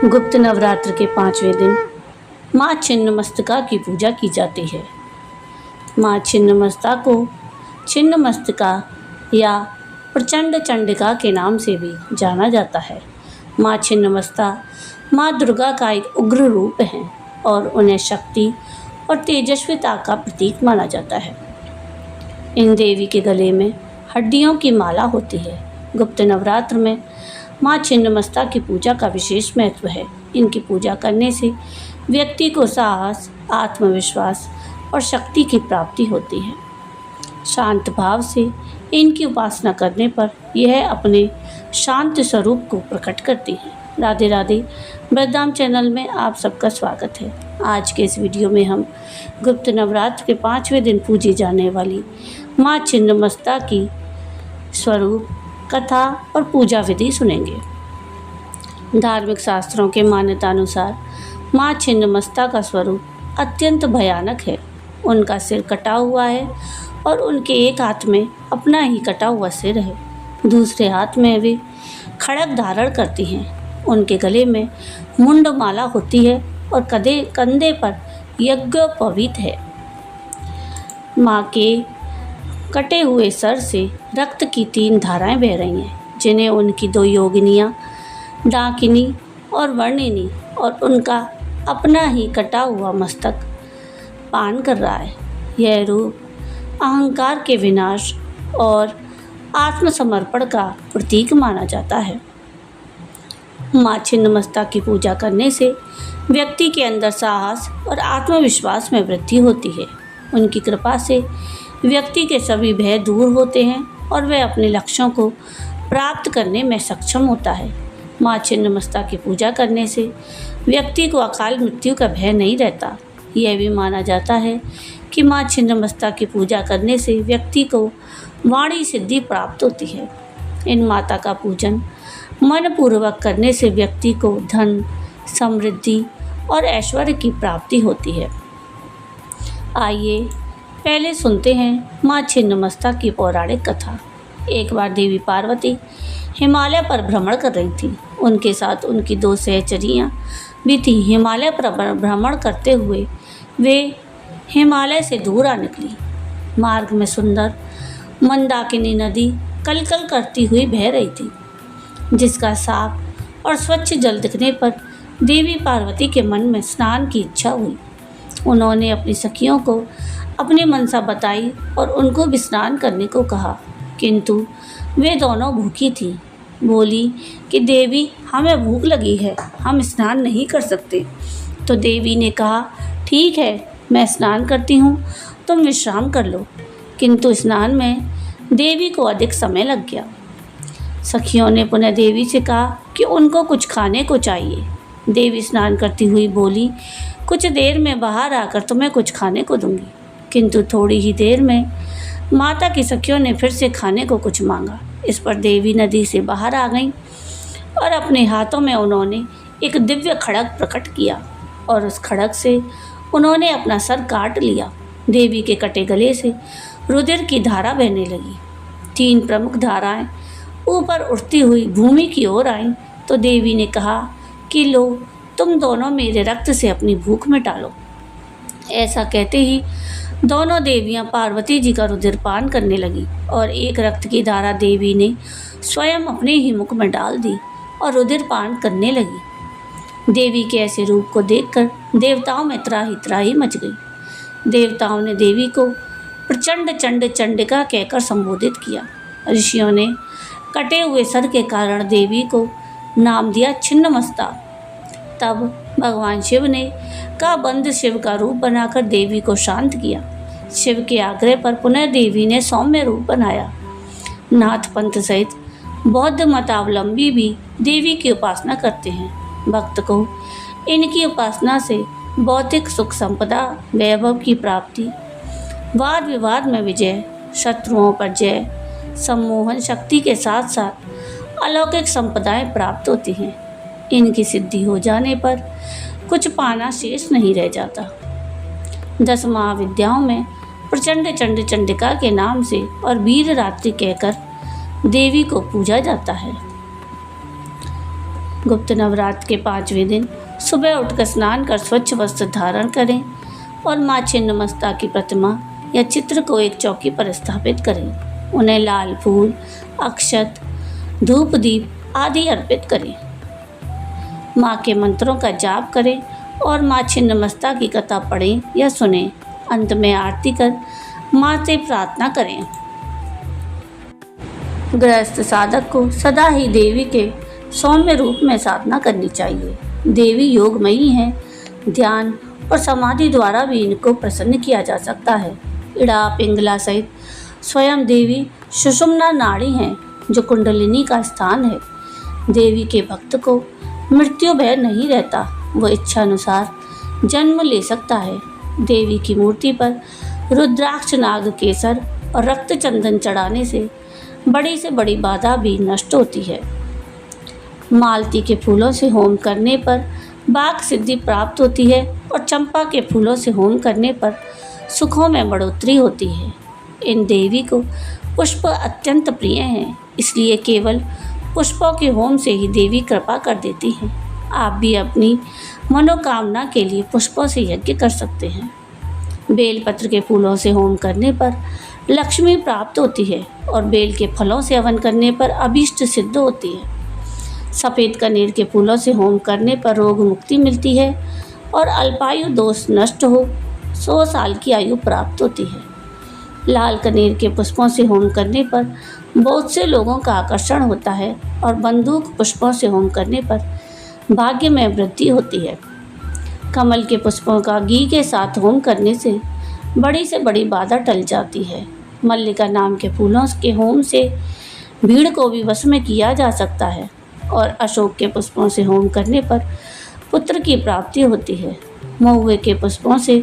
गुप्त नवरात्र के 5वें दिन माँ छिन्नमस्तिका की पूजा की जाती है। माँ छिन्नमस्ता को छिन्नमस्तिका या प्रचंड चंडिका के नाम से भी जाना जाता है। माँ छिन्नमस्ता माँ दुर्गा का एक उग्र रूप है और उन्हें शक्ति और तेजस्विता का प्रतीक माना जाता है। इन देवी के गले में हड्डियों की माला होती है। गुप्त नवरात्र में माँ छिन्नमस्ता की पूजा का विशेष महत्व है। इनकी पूजा करने से व्यक्ति को साहस, आत्मविश्वास और शक्ति की प्राप्ति होती है। शांत भाव से इनकी उपासना करने पर यह अपने शांत स्वरूप को प्रकट करती है। राधे राधे। वृद्धाम चैनल में आप सबका स्वागत है। आज के इस वीडियो में हम गुप्त नवरात्र के 5वें दिन पूजी जाने वाली माँ छिन्नमस्ता की स्वरूप, कथा और पूजा विधि सुनेंगे। धार्मिक शास्त्रों के मान्यता अनुसार माँ छिन्नमस्ता का स्वरूप अत्यंत भयानक है। उनका सिर कटा हुआ है और उनके एक हाथ में अपना ही कटा हुआ सिर है, दूसरे हाथ में वे खड्ग धारण करती हैं। उनके गले में मुंडमाला होती है और कंधे पर यज्ञोपवीत है। माँ के कटे हुए सर से रक्त की 3 धाराएं बह रही हैं, जिन्हें उनकी 2 योगिनियाँ डाकिनी और वर्णिनी और उनका अपना ही कटा हुआ मस्तक पान कर रहा है। यह रूप अहंकार के विनाश और आत्मसमर्पण का प्रतीक माना जाता है। माँ छिन्नमस्ता की पूजा करने से व्यक्ति के अंदर साहस और आत्मविश्वास में वृद्धि होती है। उनकी कृपा से व्यक्ति के सभी भय दूर होते हैं और वह अपने लक्ष्यों को प्राप्त करने में सक्षम होता है। माँ छिन्नमस्ता की पूजा करने से व्यक्ति को अकाल मृत्यु का भय नहीं रहता। यह भी माना जाता है कि माँ छिन्नमस्ता की पूजा करने से व्यक्ति को वाणी सिद्धि प्राप्त होती है। इन माता का पूजन मनपूर्वक करने से व्यक्ति को धन, समृद्धि और ऐश्वर्य की प्राप्ति होती है। आइए पहले सुनते हैं माँ छिन्नमस्ता की पौराणिक कथा। एक बार देवी पार्वती हिमालय पर भ्रमण कर रही थी। उनके साथ उनकी 2 सहचरियाँ भी थीं। हिमालय पर भ्रमण करते हुए वे हिमालय से दूर आ निकली। मार्ग में सुंदर मंदाकिनी नदी कलकल करती हुई बह रही थी, जिसका साफ और स्वच्छ जल दिखने पर देवी पार्वती के मन में स्नान की इच्छा हुई। उन्होंने अपनी सखियों को अपनी मनसा बताई और उनको भी स्नान करने को कहा, किंतु वे दोनों भूखी थीं। बोली कि देवी, हमें भूख लगी है, हम स्नान नहीं कर सकते। तो देवी ने कहा, ठीक है, मैं स्नान करती हूँ, तुम विश्राम कर लो। किंतु स्नान में देवी को अधिक समय लग गया। सखियों ने पुनः देवी से कहा कि उनको कुछ खाने को चाहिए। देवी स्नान करती हुई बोली, कुछ देर में बाहर आकर तुम्हें कुछ खाने को दूंगी। किंतु थोड़ी ही देर में माता की सखियों ने फिर से खाने को कुछ मांगा। इस पर देवी नदी से बाहर आ गईं और अपने हाथों में उन्होंने एक दिव्य खड्ग प्रकट किया और उस खड्ग से उन्होंने अपना सर काट लिया। देवी के कटे गले से रुधिर की धारा बहने लगी। 3 प्रमुख धाराएं ऊपर उठती हुई भूमि की ओर आईं तो देवी ने कहा कि लो, तुम दोनों मेरे रक्त से अपनी भूख मिटा लो। ऐसा कहते ही दोनों देवियां पार्वती जी का रुधिर पान करने लगी और एक रक्त की धारा देवी ने स्वयं अपने ही मुख में डाल दी और रुधिर पान करने लगी। देवी के ऐसे रूप को देखकर देवताओं में त्राही मच गई। देवताओं ने देवी को प्रचंड चंडिका कहकर संबोधित किया। ऋषियों ने कटे हुए सर के कारण देवी को नाम दिया छिन्नमस्ता। तब भगवान शिव ने काबंद शिव का रूप बनाकर देवी को शांत किया। शिव के आग्रह पर पुनः देवी ने सौम्य रूप बनाया। नाथ पंथ सहित बौद्ध मतावलंबी भी देवी की उपासना करते हैं। भक्त को इनकी उपासना से भौतिक सुख संपदा, वैभव की प्राप्ति, वाद विवाद में विजय, शत्रुओं पर जय, सम्मोहन शक्ति के साथ साथ अलौकिक संपदाएं प्राप्त होती हैं। इनकी सिद्धि हो जाने पर कुछ पाना शेष नहीं रह जाता। 10 महाविद्याओं में प्रचंड चंडिका के नाम से और वीर रात्रि कहकर देवी को पूजा जाता है। गुप्त नवरात्र के 5वें दिन सुबह उठकर स्नान कर स्वच्छ वस्त्र धारण करें और माँ छिन्नमस्ता की प्रतिमा या चित्र को एक चौकी पर स्थापित करें। उन्हें लाल फूल, अक्षत, धूप दीप आदि अर्पित करें। माँ के मंत्रों का जाप करें और माँ छिन्नमस्ता की कथा पढ़ें या सुनें। अंत में आरती कर माँ से प्रार्थना करें। गृहस्थ साधक को सदा ही देवी के सौम्य रूप में साधना करनी चाहिए। देवी योगमयी है। ध्यान और समाधि द्वारा भी इनको प्रसन्न किया जा सकता है। इड़ा, पिंगला सहित स्वयं देवी सुषुम्ना नाड़ी हैं, जो कुंडलिनी का स्थान है। देवी के भक्त को मृत्यु भय नहीं रहता। वो इच्छा अनुसार जन्म ले सकता है। देवी की मूर्ति पर रुद्राक्ष, नाग केसर और रक्त चंदन चढ़ाने से बड़ी से बड़ी बाधा भी नष्ट होती है। मालती के फूलों से होम करने पर वाक सिद्धि प्राप्त होती है और चंपा के फूलों से होम करने पर सुखों में बढ़ोतरी होती है। इन देवी को पुष्प अत्यंत प्रिय हैं, इसलिए केवल पुष्पों के होम से ही देवी कृपा कर देती हैं। आप भी अपनी मनोकामना के लिए पुष्पों से यज्ञ कर सकते हैं। बेलपत्र के फूलों से होम करने पर लक्ष्मी प्राप्त होती है और बेल के फलों से हवन करने पर अभीष्ट सिद्ध होती है। सफ़ेद कनेर के फूलों से होम करने पर रोग मुक्ति मिलती है और अल्पायु दोष नष्ट हो 100 साल की आयु प्राप्त होती है। लाल कनेर के पुष्पों से होम करने पर बहुत से लोगों का आकर्षण होता है और बंदूक पुष्पों से होम करने पर भाग्य में वृद्धि होती है। कमल के पुष्पों का घी के साथ होम करने से बड़ी से बड़ी बाधा टल जाती है। मल्लिका नाम के फूलों के होम से भीड़ को भी वश में किया जा सकता है और अशोक के पुष्पों से होम करने पर पुत्र की प्राप्ति होती है। महुए के पुष्पों से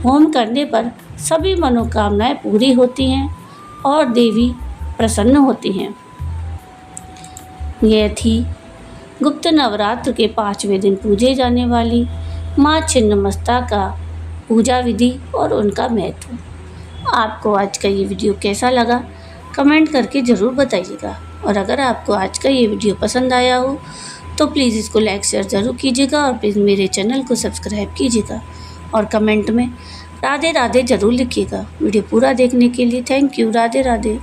होम करने पर सभी मनोकामनाएं पूरी होती हैं और देवी प्रसन्न होती हैं। यह थी गुप्त नवरात्र के 5वें दिन पूजे जाने वाली माँ छिन्नमस्ता का पूजा विधि और उनका महत्व। आपको आज का ये वीडियो कैसा लगा कमेंट करके ज़रूर बताइएगा और अगर आपको आज का ये वीडियो पसंद आया हो तो प्लीज़ इसको लाइक शेयर ज़रूर कीजिएगा और प्लीज़ मेरे चैनल को सब्सक्राइब कीजिएगा और कमेंट में राधे राधे ज़रूर लिखिएगा। वीडियो पूरा देखने के लिए थैंक यू। राधे राधे।